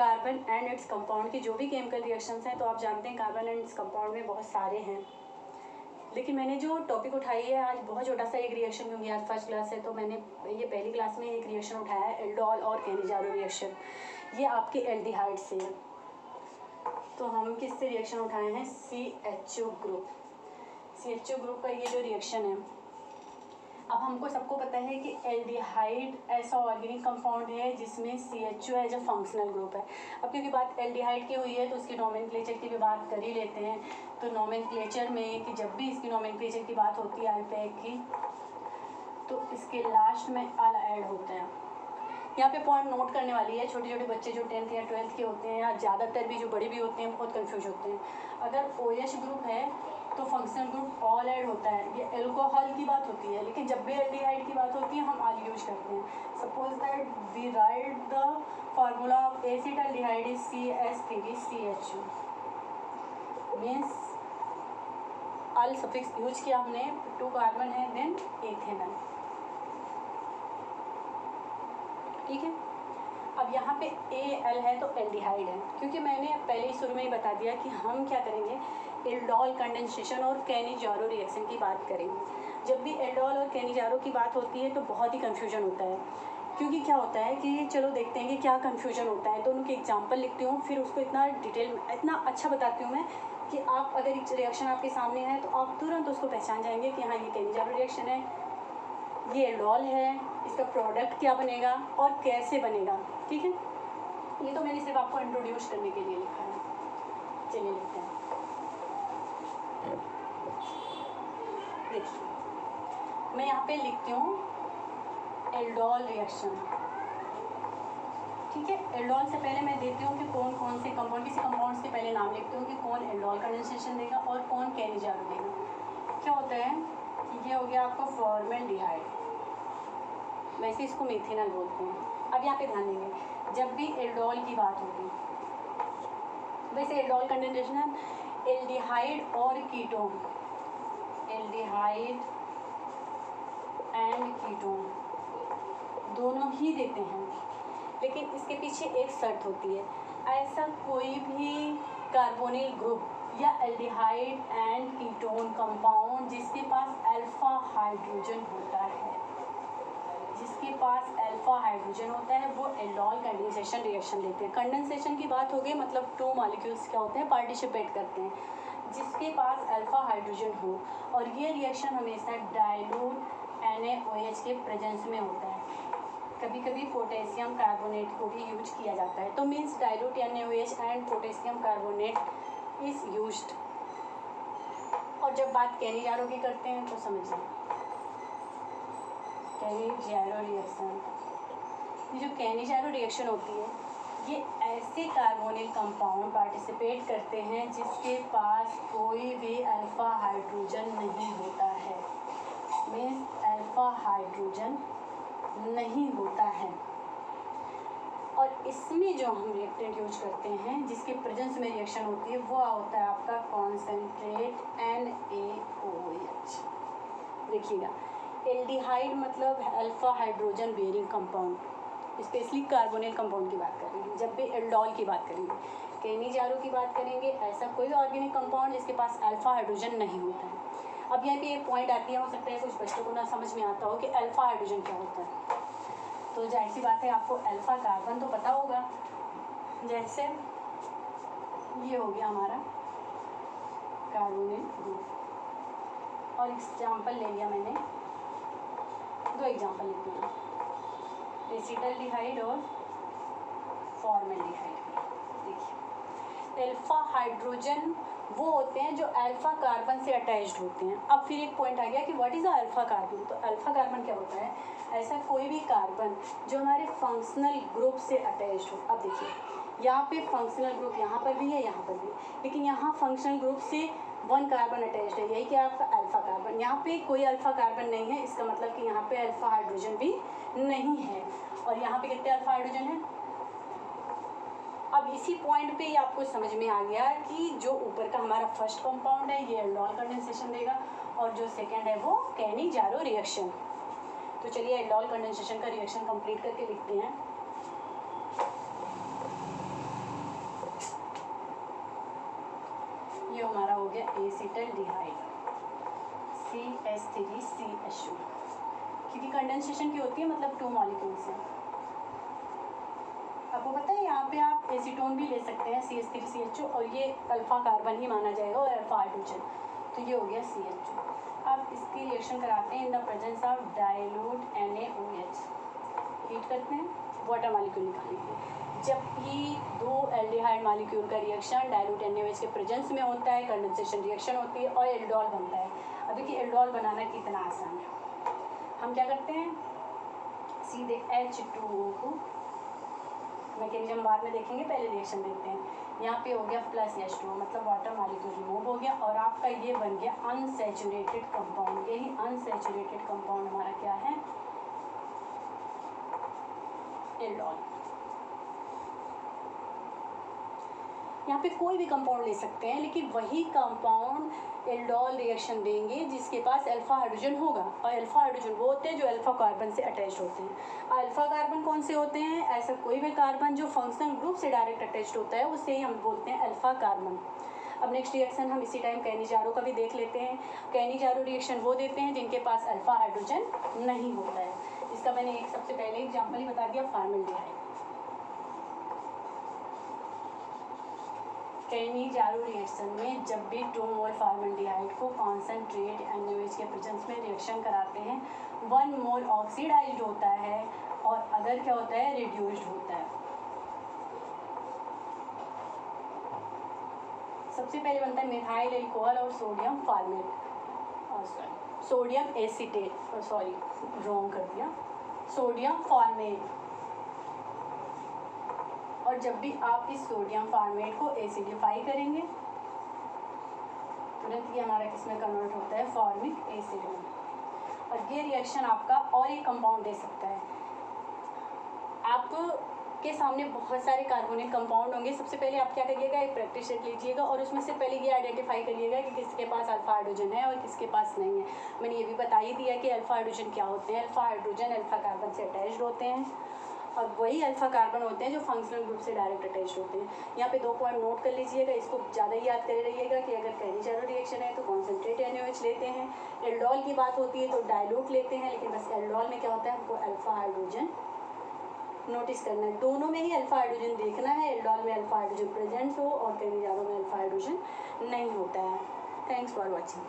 Carbon and its compound की जो भी केमिकल रिएक्शंस हैं, तो आप जानते हैं कार्बन एंड इट्स कंपाउंड में बहुत सारे हैं, लेकिन मैंने जो टॉपिक उठाई है आज बहुत छोटा सा एक रिएक्शन, क्योंकि आज फर्स्ट क्लास है तो मैंने ये पहली क्लास में एक रिएक्शन उठाया है, एल्डोल और कैनिजारो रिएक्शन। ये आपके एल्डिहाइड से है। तो हम किससे रिएक्शन उठाए हैं? CHO group. CHO ग्रुप का ये जो रिएक्शन है, अब हमको सबको पता है कि एल्डिहाइड ऐसा ऑर्गेनिक कंपाउंड है जिसमें CHO as a functional group है। अब क्योंकि बात एल्डिहाइड की हुई है तो उसकी नोमेनक्लेचर की भी बात कर ही लेते हैं। तो नोमेनक्लेचर में कि जब भी इसकी नोमेनक्लेचर की बात होती है अल्पैक की, तो इसके लास्ट में अल ऐड होता है। यहाँ पे पॉइंट नोट करने वाली है, छोटे छोटे बच्चे जो 10th या 12th के होते हैं या ज़्यादातर भी जो बड़े भी होते हैं बहुत कंफ्यूज होते हैं। अगर OH ग्रुप है तो फंक्शनल ग्रुप ऑल ऐड होता है, ये अल्कोहल की बात होती है, लेकिन जब भी एल्डिहाइड की बात होती है हम ऑल यूज करते हैं। Suppose that we write the formula of acetaldehyde is CH3CHO, means al suffix use किया हमने, 2 कार्बन है, देन एथेनॉल। ठीक है। अब यहाँ पे AL है तो एल्डिहाइड है, क्योंकि मैंने पहले ही शुरू में ही बता दिया कि हम क्या करेंगे, एल्डोल कंडेंसेशन और कैनिजारो रिएक्शन की बात करेंगे। जब भी एल्डोल और कैनिजारो की बात होती है तो बहुत ही कन्फ्यूजन होता है, क्योंकि क्या होता है कि चलो देखते हैं कि क्या कन्फ्यूजन होता है। तो उनके एग्जाम्पल लिखती हूँ, फिर उसको इतना डिटेल इतना अच्छा बताती हूँ मैं कि आप अगर एक रिएक्शन आपके सामने है तो आप तुरंत उसको पहचान जाएंगे कि हाँ ये कैनिजारो रिएक्शन है, ये एल्डोल है, इसका प्रोडक्ट क्या बनेगा और कैसे बनेगा। ठीक है, ये तो मैंने सिर्फ आपको इंट्रोड्यूस करने के लिए लिखा है। चलिए लिखते हैं। देखिए मैं यहाँ पे लिखती हूँ एल्डोल रिएक्शन। ठीक है, एल्डोल से पहले मैं देती हूँ कि कौन कौन से कंपाउंड, किसी कंपाउंड्स के पहले नाम लिखती हूँ कि कौन एल्डोल कंडेंसेशन देगा और कौन कैनिजारो देगा। क्या होता है कि ये हो गया आपका फॉर्मेल्डिहाइड, वैसे इसको मेथेनॉल बोलते हैं। अब यहाँ पे ध्यान देंगे, जब भी एल्डोल की बात होगी, वैसे एल्डोल कंडेंसेशन है एल्डिहाइड और कीटोन, एल्डिहाइड एंड कीटोन दोनों ही देते हैं, लेकिन इसके पीछे एक शर्त होती है, ऐसा कोई भी कार्बोनिल ग्रुप या एल्डिहाइड एंड कीटोन कंपाउंड जिसके पास अल्फा हाइड्रोजन होता है, जिसके पास अल्फा हाइड्रोजन होता है, वो एल्डोल कंडेंसेशन रिएक्शन लेते हैं। कंडेंसेशन की बात हो गई मतलब 2 मॉलिक्यूल्स क्या होते हैं, पार्टिसिपेट करते हैं, जिसके पास अल्फा हाइड्रोजन हो। और ये रिएक्शन हमेशा डाइल्यूट NaOH के प्रेजेंस में होता है। कभी कभी पोटेशियम कार्बोनेट को भी यूज किया जाता है, तो means dilute NaOH and potassium carbonate is used. और जब बात कैनिजारो की करते हैं तो समझिए कैनिजारो रिएक्शन, ये जो कैनिजारो रिएक्शन होती है ये ऐसे कार्बोनिल कंपाउंड पार्टिसिपेट करते हैं जिसके पास कोई भी अल्फा हाइड्रोजन नहीं होता है, मीन्स अल्फा हाइड्रोजन नहीं होता है। और इसमें जो हम रिएक्टेंट यूज करते हैं जिसके प्रेजेंस में रिएक्शन होती है वो होता है आपका कॉन्सेंट्रेट NaOH। देखिएगा, एल्डिहाइड मतलब alpha hydrogen bearing compound, specially carbonyl compound की बात करेंगे। जब भी एल्डोल की बात करेंगे, कैनिजारो की बात करेंगे, ऐसा कोई ऑर्गेनिक कंपाउंड जिसके पास अल्फा हाइड्रोजन नहीं होता है। अब यहाँ पे एक पॉइंट आती है, हो सकता है कुछ बच्चों को ना समझ में आता हो कि अल्फा हाइड्रोजन क्या होता है। तो जाहिर सी बात है आपको अल्फा कार्बन तो पता होगा, जैसे ये हो गया हमारा कार्बोनिल ग्रुप। और एग्जाम्पल ले लिया मैंने, 2 एग्जाम्पल लिख दिया, एसिटाल्डिहाइड और फॉर्मेल्डिहाइड। देखिए अल्फा हाइड्रोजन वो होते हैं जो अल्फा कार्बन से अटैच्ड होते हैं। अब फिर एक पॉइंट आ गया कि what is a alpha carbon. तो अल्फा कार्बन क्या होता है, ऐसा कोई भी कार्बन जो हमारे फंक्शनल ग्रुप से अटैच्ड हो। अब देखिए यहाँ पे फंक्शनल ग्रुप यहाँ पर भी है, यहाँ पर भी, लेकिन यहाँ फंक्शनल ग्रुप से 1 कार्बन अटैच्ड है, यही क्या आपका अल्फा कार्बन। यहाँ पे कोई अल्फा कार्बन नहीं है, इसका मतलब कि यहाँ पे अल्फा हाइड्रोजन भी नहीं है। और यहाँ पे कितने अल्फा हाइड्रोजन है। अब इसी पॉइंट पे ही आपको समझ में आ गया कि जो ऊपर का हमारा फर्स्ट कंपाउंड है ये एल्डोल कंडेंसेशन देगा और जो सेकंड है वो कैनिजारो रिएक्शन। तो चलिए एल्डोल कंडेंसेशन का रिएक्शन कंप्लीट करके लिखते हैं। ये हमारा हो गया एसिटल्डिहाइड CH3CH2, क्योंकि कंडेंसेशन की होती है मतलब 2 मॉलिक्यूल्स हैं। आपको पता है यहाँ पे आप एसीटोन भी ले सकते हैं CH3CH2 और ये अल्फा कार्बन ही माना जाएगा और अल्फा हाइड्रोजन, तो ये हो गया CH2। आप इसकी रिएक्शन कराते हैं in the presence of dilute NaOH, heat करते हैं वाटर मॉलिक्यूल निकालने के लिए। जब भी 2 एल्डिहाइड मॉलिक्यूल का रिएक्शन डाइल्यूट NaOH के प्रेजेंस में होता है, कंडेंसेशन रिएक्शन होती है और एल्डोल बनता है। अब देखिए एल्डोल बनाना कितना आसान है। हम क्या करते हैं, सीधे H2O को, मैकेनिज्म बाद में देखेंगे, पहले रिएक्शन देखते हैं। यहाँ पे हो गया प्लस H2O, मतलब वाटर मॉलिक्यूल रिमूव हो गया और आपका ये बन गया अनसैचुरेटेड कंपाउंड। यही अनसैचुरेटेड कंपाउंड हमारा क्या है, एल्डोल। यहाँ पे कोई भी कंपाउंड ले सकते हैं, लेकिन वही कंपाउंड एल्डोल रिएक्शन देंगे जिसके पास अल्फा हाइड्रोजन होगा, और अल्फा हाइड्रोजन वो होते हैं जो अल्फा कार्बन से अटैच होते हैं। अल्फा कार्बन कौन से होते हैं, ऐसा कोई भी कार्बन जो फंक्शनल ग्रुप से डायरेक्ट अटैच्ड होता है उसे ही हम बोलते हैं अल्फा कार्बन। अब नेक्स्ट रिएक्शन हम इसी टाइम कैनिजारो का भी देख लेते हैं। कैनिजारो रिएक्शन वो देते हैं जिनके पास अल्फा हाइड्रोजन नहीं होता है। इसका मैंने एक सबसे पहले एग्जाम्पल ही बता दिया, फॉर्मल्डिहाइड। कैनिजारो रिएक्शन में जब भी 2 मोल फॉर्मल्डिहाइड को कॉन्सेंट्रेट NaOH के प्रेजेंस में रिएक्शन कराते हैं, 1 मोल ऑक्सीडाइज्ड होता है और अदर क्या होता है, रिड्यूस्ड होता है। सबसे पहले बनता है मिथाइल अल्कोहल और sodium format, sodium acetate, sorry wrong कर दिया, सोडियम फॉर्मेट। और जब भी आप इस सोडियम फॉर्मेट को एसिडिफाई करेंगे, तुरंत ये हमारा किसमें कन्वर्ट होता है, फॉर्मिक एसिड में। और ये रिएक्शन आपका और एक कंपाउंड दे सकता है। आपके सामने बहुत सारे कार्बोनिक कंपाउंड होंगे, सबसे पहले आप क्या करिएगा, एक प्रैक्टिस शीट लीजिएगा और उसमें से पहले ये आइडेंटिफाई करिएगा कि किसके पास अल्फा हाइड्रोजन है और किसके पास नहीं है। मैंने ये भी बता ही दिया कि अल्फा हाइड्रोजन क्या होते हैं। अल्फा हाइड्रोजन अल्फा कार्बन से अटैच्ड होते हैं और वही अल्फा कार्बन होते हैं जो फंक्शनल ग्रुप से डायरेक्ट अटैच्ड होते हैं। यहाँ पे 2 पॉइंट नोट कर लीजिएगा, इसको ज़्यादा याद कर रहिएगा कि अगर कैनिजारो रिएक्शन है तो कॉन्सेंट्रेट NaOH लेते हैं, एल्डोल की बात होती है तो डाइल्यूट लेते हैं, लेकिन बस एल्डोल में क्या होता है, हमको अल्फा हाइड्रोजन नोटिस करना है। दोनों में ही अल्फा हाइड्रोजन देखना है, एल्डोल में अल्फा हाइड्रोजन प्रेजेंट हो और कैनिजारो में अल्फा हाइड्रोजन नहीं होता है। Thanks for watching.